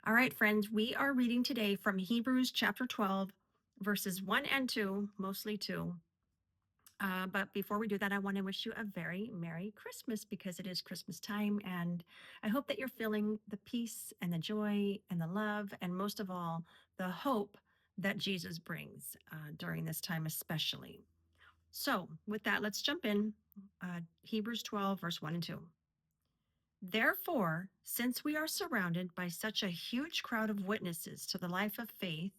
All right, friends, we are reading today from Hebrews chapter 12, verses 1 and 2, mostly 2. But before we do that, I want to wish you a very Merry Christmas because it is Christmas time. And I hope that you're feeling the peace and the joy and the love, and most of all, the hope that Jesus brings during this time, especially. So, with that, let's jump in. Hebrews 12, verse 1 and 2. Therefore, since we are surrounded by such a huge crowd of witnesses to the life of faith,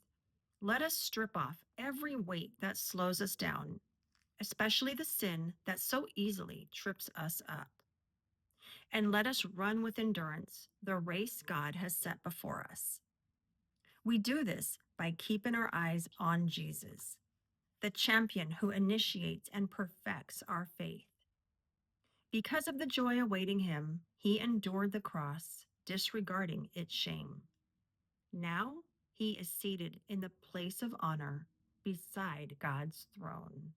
let us strip off every weight that slows us down, especially the sin that so easily trips us up. And let us run with endurance the race God has set before us. We do this by keeping our eyes on Jesus, the champion who initiates and perfects our faith. Because of the joy awaiting him, he endured the cross, disregarding its shame. Now he is seated in the place of honor beside God's throne.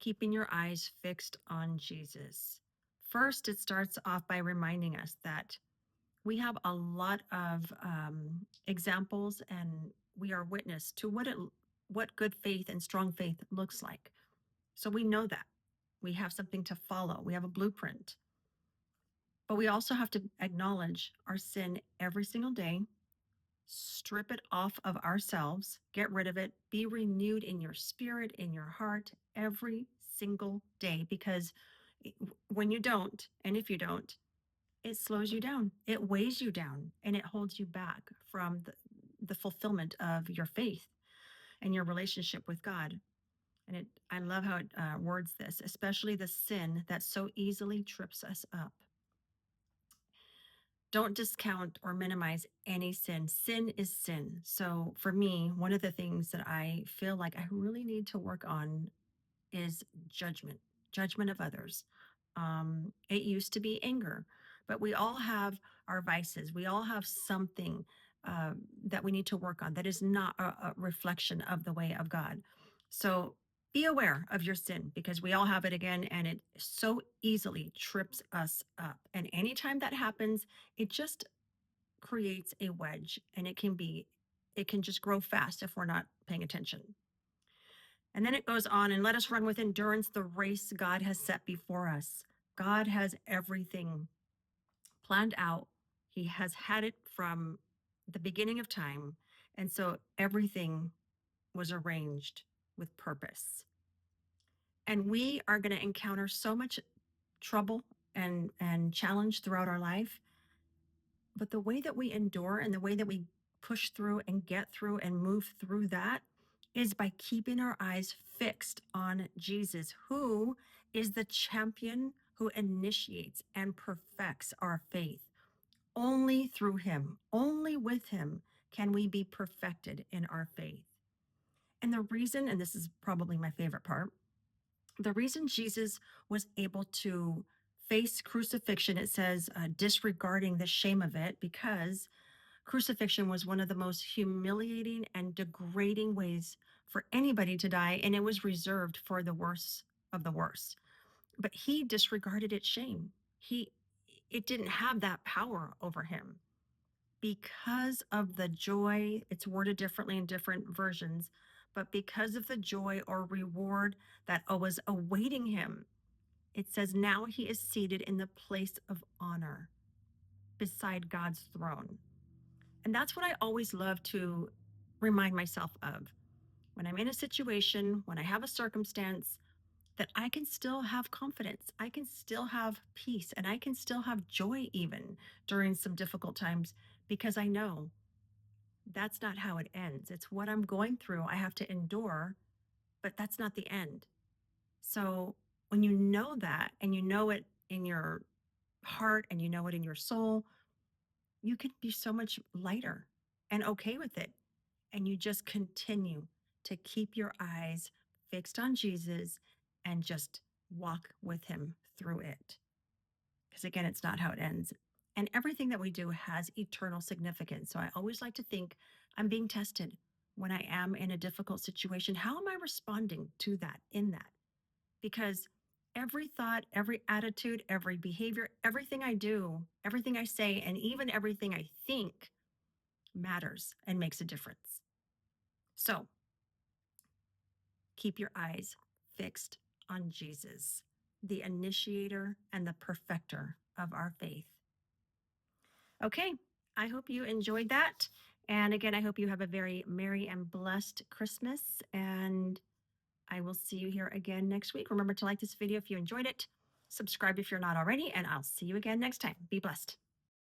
Keeping your eyes fixed on Jesus. First, it starts off by reminding us that we have a lot of examples, and we are witness to what good faith and strong faith looks like. So we know that we have something to follow. We have a blueprint. But we also have to acknowledge our sin every single day, strip it off of ourselves, get rid of it, be renewed in your spirit, in your heart every single day. Because when you don't, and if you don't, it slows you down, it weighs you down, and it holds you back from the fulfillment of your faith and your relationship with God. And I love how it words this, especially the sin that so easily trips us up. Don't discount or minimize any sin. Sin is sin. So for me, one of the things that I feel like I really need to work on is judgment of others. It used to be anger, but we all have our vices. We all have something that we need to work on that is not a reflection of the way of God. So be aware of your sin because we all have it again, and it so easily trips us up. And anytime that happens, it just creates a wedge, and it can just grow fast if we're not paying attention. And then it goes on, and let us run with endurance the race God has set before us. God has everything planned out. He has had it from the beginning of time. And so everything was arranged with purpose. And we are going to encounter so much trouble and challenge throughout our life. But the way that we endure and the way that we push through and get through and move through that is by keeping our eyes fixed on Jesus, who is the champion who initiates and perfects our faith. Only through him, only with him can we be perfected in our faith. And the reason, and this is probably my favorite part, the reason Jesus was able to face crucifixion, it says, disregarding the shame of it, because crucifixion was one of the most humiliating and degrading ways for anybody to die, and it was reserved for the worst of the worst. But he disregarded its shame. It didn't have that power over him because of the joy. It's worded differently in different versions, but because of the joy or reward that was awaiting him, it says now he is seated in the place of honor beside God's throne. And that's what I always love to remind myself of when I'm in a situation, when I have a circumstance, that I can still have confidence. I can still have peace, and I can still have joy even during some difficult times, because I know that's not how it ends. It's what I'm going through. I have to endure, but that's not the end. So when you know that, and you know it in your heart and you know it in your soul, you can be so much lighter and okay with it. And you just continue to keep your eyes fixed on Jesus and just walk with him through it. Because again, it's not how it ends. And everything that we do has eternal significance. So I always like to think I'm being tested when I am in a difficult situation. How am I responding to that, in that? Because every thought, every attitude, every behavior, everything I do, everything I say, and even everything I think matters and makes a difference. So keep your eyes fixed on Jesus, the initiator and the perfecter of our faith. Okay, I hope you enjoyed that. And again, I hope you have a very merry and blessed Christmas. And I will see you here again next week. Remember to like this video if you enjoyed it, subscribe if you're not already, and I'll see you again next time. Be blessed.